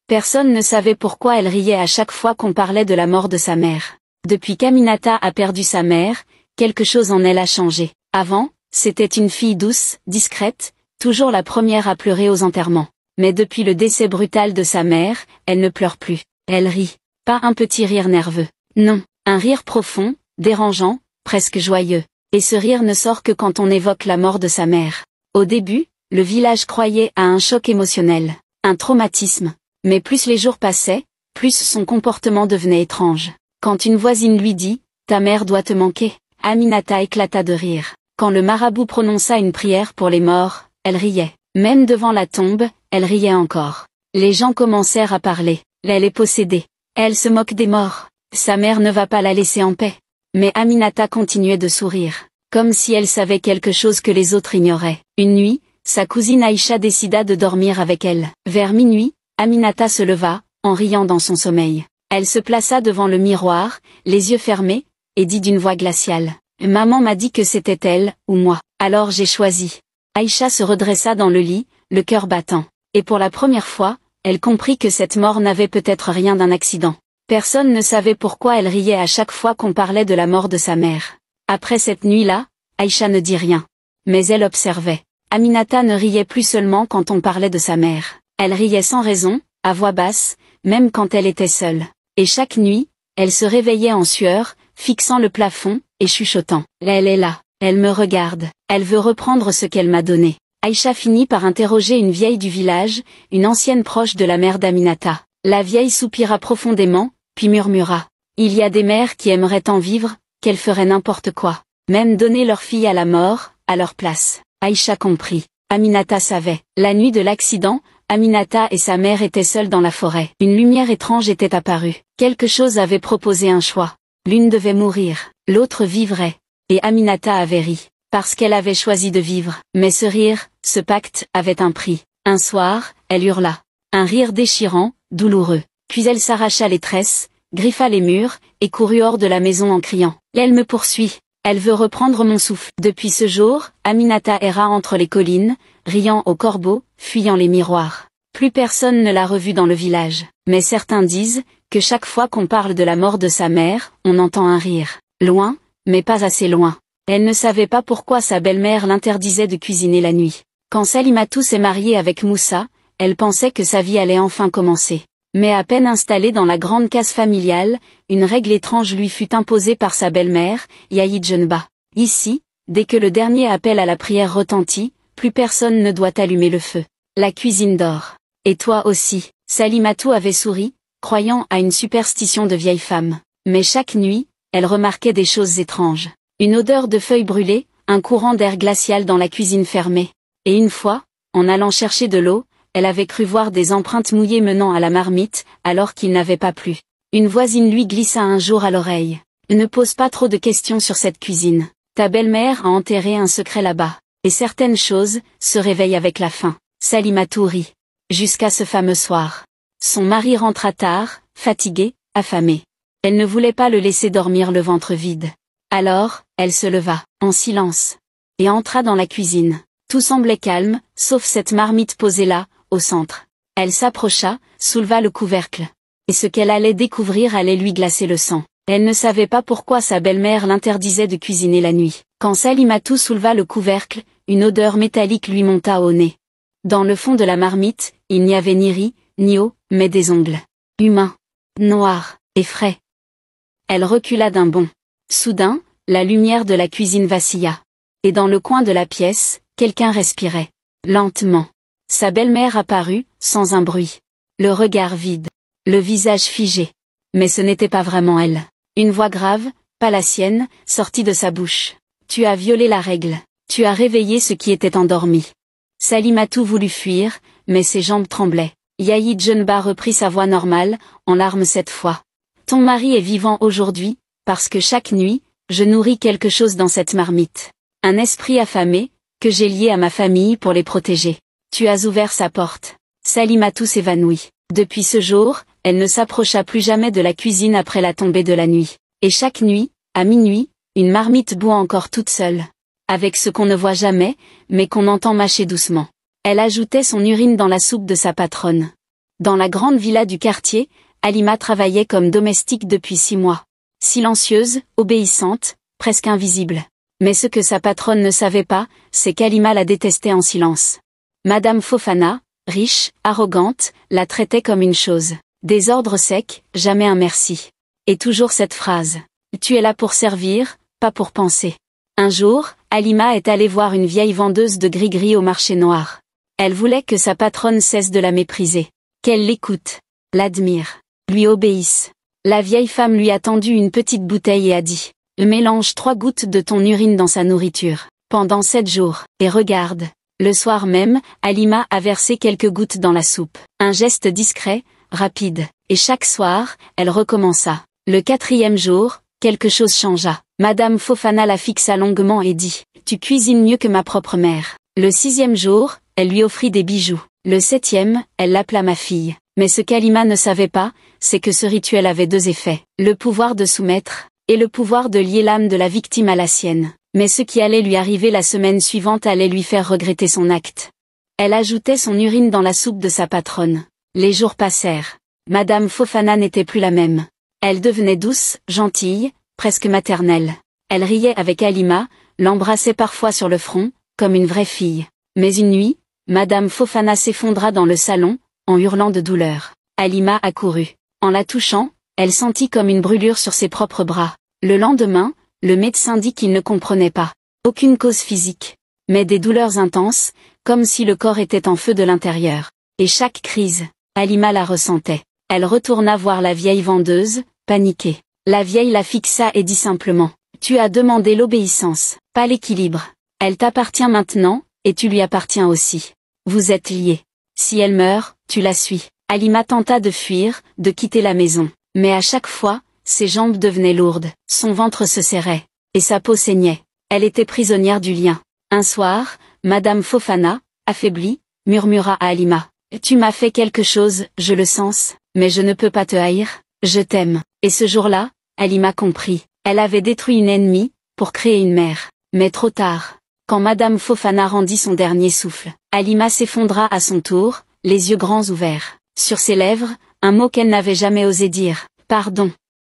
Personne ne savait pourquoi elle riait à chaque fois qu'on parlait de la mort de sa mère. Depuis qu'Aminata a perdu sa mère, quelque chose en elle a changé. Avant, c'était une fille douce, discrète, toujours la première à pleurer aux enterrements. Mais depuis le décès brutal de sa mère, elle ne pleure plus. Elle rit. Pas un petit rire nerveux. Non, un rire profond, dérangeant, presque joyeux. Et ce rire ne sort que quand on évoque la mort de sa mère. Au début, le village croyait à un choc émotionnel, un traumatisme. Mais plus les jours passaient, plus son comportement devenait étrange. Quand une voisine lui dit « Ta mère doit te manquer », Aminata éclata de rire. Quand le marabout prononça une prière pour les morts, elle riait. Même devant la tombe, elle riait encore. Les gens commencèrent à parler. Elle est possédée. Elle se moque des morts. Sa mère ne va pas la laisser en paix. Mais Aminata continuait de sourire, comme si elle savait quelque chose que les autres ignoraient. Une nuit, sa cousine Aïcha décida de dormir avec elle. Vers minuit, Aminata se leva, en riant dans son sommeil. Elle se plaça devant le miroir, les yeux fermés, et dit d'une voix glaciale. « Maman m'a dit que c'était elle, ou moi. Alors j'ai choisi. » Aïcha se redressa dans le lit, le cœur battant. Et pour la première fois, elle comprit que cette mort n'avait peut-être rien d'un accident. Personne ne savait pourquoi elle riait à chaque fois qu'on parlait de la mort de sa mère. Après cette nuit-là, Aïcha ne dit rien. Mais elle observait. Aminata ne riait plus seulement quand on parlait de sa mère. Elle riait sans raison, à voix basse, même quand elle était seule. Et chaque nuit, elle se réveillait en sueur, fixant le plafond, et chuchotant. Elle est là, elle me regarde, elle veut reprendre ce qu'elle m'a donné. Aïcha finit par interroger une vieille du village, une ancienne proche de la mère d'Aminata. La vieille soupira profondément, puis murmura. Il y a des mères qui aimeraient tant vivre, qu'elles feraient n'importe quoi. Même donner leur fille à la mort, à leur place. Aïcha comprit. Aminata savait. La nuit de l'accident, Aminata et sa mère étaient seules dans la forêt. Une lumière étrange était apparue. Quelque chose avait proposé un choix. L'une devait mourir, l'autre vivrait. Et Aminata avait ri, parce qu'elle avait choisi de vivre. Mais ce rire, ce pacte, avait un prix. Un soir, elle hurla. Un rire déchirant, douloureux. Puis elle s'arracha les tresses, griffa les murs, et courut hors de la maison en criant. Elle me poursuit. Elle veut reprendre mon souffle. Depuis ce jour, Aminata erra entre les collines, riant aux corbeaux, fuyant les miroirs. Plus personne ne l'a revue dans le village. Mais certains disent que chaque fois qu'on parle de la mort de sa mère, on entend un rire. Loin, mais pas assez loin. Elle ne savait pas pourquoi sa belle-mère l'interdisait de cuisiner la nuit. Quand Salimatou s'est mariée avec Moussa, elle pensait que sa vie allait enfin commencer. Mais à peine installée dans la grande case familiale, une règle étrange lui fut imposée par sa belle-mère, Yaïd Jenba. Ici, dès que le dernier appel à la prière retentit, plus personne ne doit allumer le feu. La cuisine dort. Et toi aussi. Salimatou avait souri, croyant à une superstition de vieille femme. Mais chaque nuit, elle remarquait des choses étranges. Une odeur de feuilles brûlées, un courant d'air glacial dans la cuisine fermée. Et une fois, en allant chercher de l'eau, elle avait cru voir des empreintes mouillées menant à la marmite, alors qu'il n'avait pas plu. Une voisine lui glissa un jour à l'oreille. Ne pose pas trop de questions sur cette cuisine. Ta belle-mère a enterré un secret là-bas. Et certaines choses se réveillent avec la faim. Salimatou rit. Jusqu'à ce fameux soir. Son mari rentra tard, fatigué, affamé. Elle ne voulait pas le laisser dormir le ventre vide. Alors, elle se leva, en silence, et entra dans la cuisine. Tout semblait calme, sauf cette marmite posée là, au centre. Elle s'approcha, souleva le couvercle. Et ce qu'elle allait découvrir allait lui glacer le sang. Elle ne savait pas pourquoi sa belle-mère l'interdisait de cuisiner la nuit. Quand Salimatou souleva le couvercle, une odeur métallique lui monta au nez. Dans le fond de la marmite, il n'y avait ni riz, ni eau, mais des ongles. Humains. Noirs, et frais. Elle recula d'un bond. Soudain, la lumière de la cuisine vacilla. Et dans le coin de la pièce, quelqu'un respirait. Lentement. Sa belle-mère apparut, sans un bruit. Le regard vide. Le visage figé. Mais ce n'était pas vraiment elle. Une voix grave, pas la sienne, sortit de sa bouche. Tu as violé la règle. Tu as réveillé ce qui était endormi. Salimatou voulut fuir, mais ses jambes tremblaient. Yaïd Jenba reprit sa voix normale, en larmes cette fois. Ton mari est vivant aujourd'hui, parce que chaque nuit, je nourris quelque chose dans cette marmite. Un esprit affamé, que j'ai lié à ma famille pour les protéger. Tu as ouvert sa porte. Salimatou s'évanouit. Depuis ce jour, elle ne s'approcha plus jamais de la cuisine après la tombée de la nuit. Et chaque nuit, à minuit, une marmite boit encore toute seule. Avec ce qu'on ne voit jamais, mais qu'on entend mâcher doucement. Elle ajoutait son urine dans la soupe de sa patronne. Dans la grande villa du quartier, Halima travaillait comme domestique depuis 6 mois. Silencieuse, obéissante, presque invisible. Mais ce que sa patronne ne savait pas, c'est qu'Halima la détestait en silence. Madame Fofana, riche, arrogante, la traitait comme une chose. Des ordres secs, jamais un merci. Et toujours cette phrase. Tu es là pour servir, pas pour penser. Un jour, Halima est allée voir une vieille vendeuse de gris-gris au marché noir. Elle voulait que sa patronne cesse de la mépriser. Qu'elle l'écoute, l'admire, lui obéisse. La vieille femme lui a tendu une petite bouteille et a dit « Mélange 3 gouttes de ton urine dans sa nourriture, pendant 7 jours, et regarde. » Le soir même, Halima a versé quelques gouttes dans la soupe. Un geste discret, rapide, et chaque soir, elle recommença. Le 4e jour, quelque chose changea. Madame Fofana la fixa longuement et dit « Tu cuisines mieux que ma propre mère. » Le 6e jour, elle lui offrit des bijoux. Le 7e, elle l'appela ma fille. Mais ce qu'Halima ne savait pas, c'est que ce rituel avait 2 effets. Le pouvoir de soumettre, et le pouvoir de lier l'âme de la victime à la sienne. Mais ce qui allait lui arriver la semaine suivante allait lui faire regretter son acte. Elle ajoutait son urine dans la soupe de sa patronne. Les jours passèrent. Madame Fofana n'était plus la même. Elle devenait douce, gentille, presque maternelle. Elle riait avec Halima, l'embrassait parfois sur le front, comme une vraie fille. Mais une nuit, Madame Fofana s'effondra dans le salon, en hurlant de douleur. Halima accourut. En la touchant, elle sentit comme une brûlure sur ses propres bras. Le lendemain, le médecin dit qu'il ne comprenait pas. Aucune cause physique. Mais des douleurs intenses, comme si le corps était en feu de l'intérieur. Et chaque crise, Halima la ressentait. Elle retourna voir la vieille vendeuse, paniquée. La vieille la fixa et dit simplement « Tu as demandé l'obéissance, pas l'équilibre. Elle t'appartient maintenant, et tu lui appartiens aussi. Vous êtes liés. Si elle meurt, tu la suis. » Halima tenta de fuir, de quitter la maison. Mais à chaque fois, ses jambes devenaient lourdes, son ventre se serrait, et sa peau saignait. Elle était prisonnière du lien. Un soir, Madame Fofana, affaiblie, murmura à Halima « Tu m'as fait quelque chose, je le sens, mais je ne peux pas te haïr, je t'aime. » Et ce jour-là, Halima comprit. Elle avait détruit une ennemie, pour créer une mère. Mais trop tard. Quand Madame Fofana rendit son dernier souffle, Halima s'effondra à son tour, les yeux grands ouverts. Sur ses lèvres, un mot qu'elle n'avait jamais osé dire. Pardon.